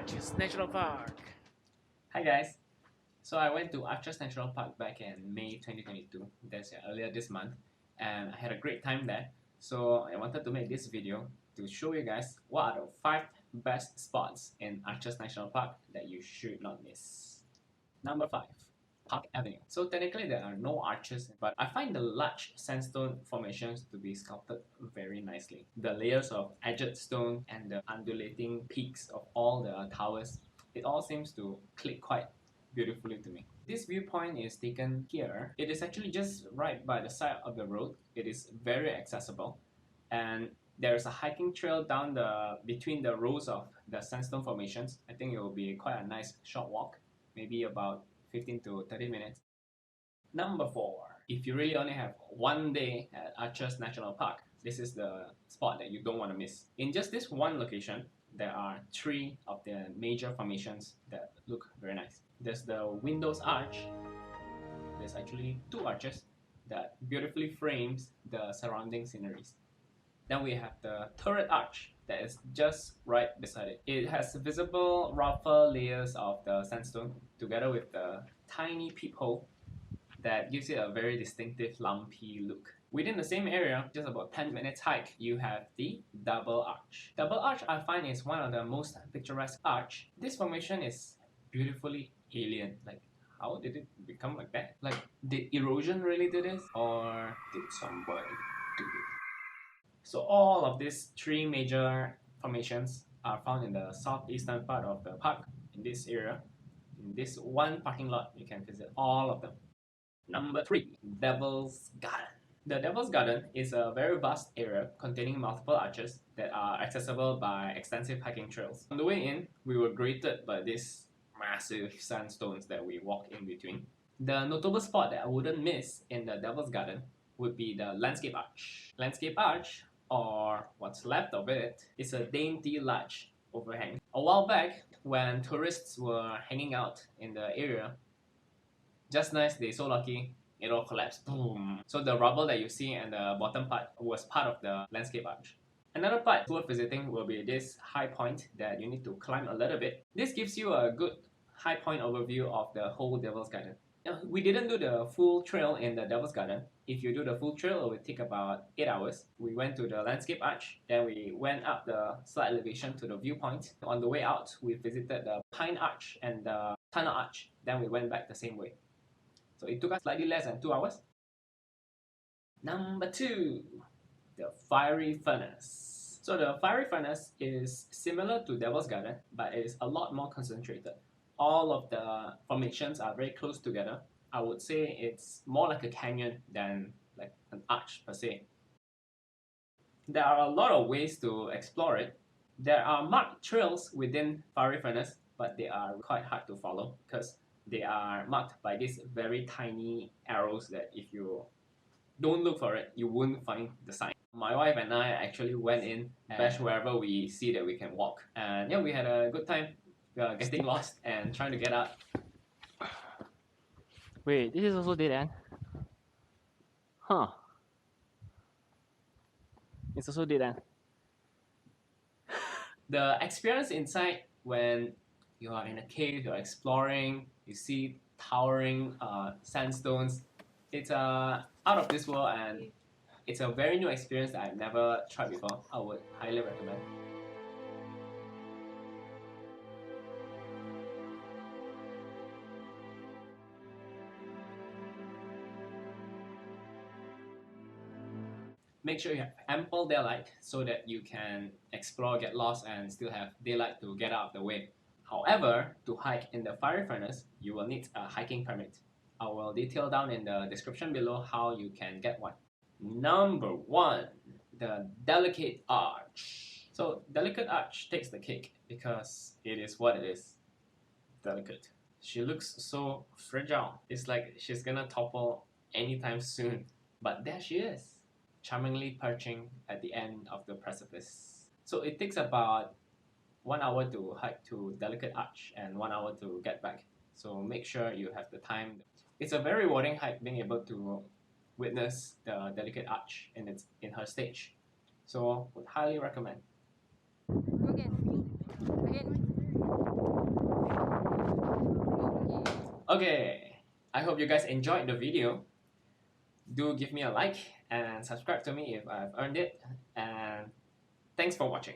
Arches National Park. Hi guys! So I went to Arches National Park back in May 2022, that's earlier this month, and I had a great time there. So I wanted to make this video to show you guys what are the 5 best spots in Arches National Park that you should not miss. Number 5. Park Avenue. So technically there are no arches, but I find the large sandstone formations to be sculpted very nicely. The layers of edged stone and the undulating peaks of all the towers, it all seems to click quite beautifully to me. This viewpoint is taken here. It is actually just right by the side of the road. It is very accessible, and there's a hiking trail down between the rows of the sandstone formations. I think it will be quite a nice short walk, maybe about 15 to 30 minutes. Number 4. If you really only have one day at Arches National Park, this is the spot that you don't want to miss. In just this one location, there are 3 of the major formations that look very nice. There's the Windows Arch. There's actually 2 arches that beautifully frames the surrounding sceneries. Then we have the Turret Arch that is just right beside it. It has visible rougher layers of the sandstone together with the tiny peephole that gives it a very distinctive lumpy look. Within the same area, just about 10 minutes hike, you have the Double Arch. Double Arch I find is one of the most picturesque arch. This formation is beautifully alien. Like, how did it become like that? Like, did erosion really do this? Or did somebody do it? So all of these 3 major formations are found in the southeastern part of the park, in this area. In this one parking lot, you can visit all of them. Number 3, Devil's Garden. The Devil's Garden is a very vast area containing multiple arches that are accessible by extensive hiking trails. On the way in, we were greeted by these massive sandstones that we walked in between. The notable spot that I wouldn't miss in the Devil's Garden would be the Landscape Arch. Landscape Arch, or what's left of it, is a dainty large overhang. A while back, when tourists were hanging out in the area, just nice, they so lucky, it all collapsed. Boom! So the rubble that you see in the bottom part was part of the Landscape Arch. Another part worth visiting will be this high point that you need to climb a little bit. This gives you a good high point overview of the whole Devil's Garden. We didn't do the full trail in the Devil's Garden. If you do the full trail, it would take about 8 hours. We went to the Landscape Arch, then we went up the slight elevation to the viewpoint. On the way out, we visited the Pine Arch and the Tunnel Arch. Then we went back the same way. So it took us slightly less than 2 hours. Number 2, the Fiery Furnace. So the Fiery Furnace is similar to Devil's Garden, but it is a lot more concentrated. All of the formations are very close together. I would say it's more like a canyon than like an arch per se. There are a lot of ways to explore it. There are marked trails within Fiery Furnace, but they are quite hard to follow because they are marked by these very tiny arrows that if you don't look for it, you won't find the sign. My wife and I actually went in and bash wherever we see that we can walk. And yeah, we had a good time getting lost and trying to get out. Wait, this is also dead end? Huh. It's also dead end. The experience inside when you are in a cave, you're exploring, you see towering sandstones, it's out of this world, and it's a very new experience that I've never tried before. I would highly recommend. Make sure you have ample daylight so that you can explore, get lost, and still have daylight to get out of the way. However, to hike in the Fiery Furnace, you will need a hiking permit. I will detail down in the description below how you can get one. Number 1, the Delicate Arch. So Delicate Arch takes the cake because it is what it is. Delicate. She looks so fragile. It's like she's gonna topple anytime soon. But there she is, charmingly perching at the end of the precipice. So it takes about 1 hour to hike to Delicate Arch and 1 hour to get back. So make sure you have the time. It's a very rewarding hike being able to witness the Delicate Arch in her stage. So would highly recommend. Again. Okay, I hope you guys enjoyed the video. Do give me a like and subscribe to me if I've earned it. And thanks for watching.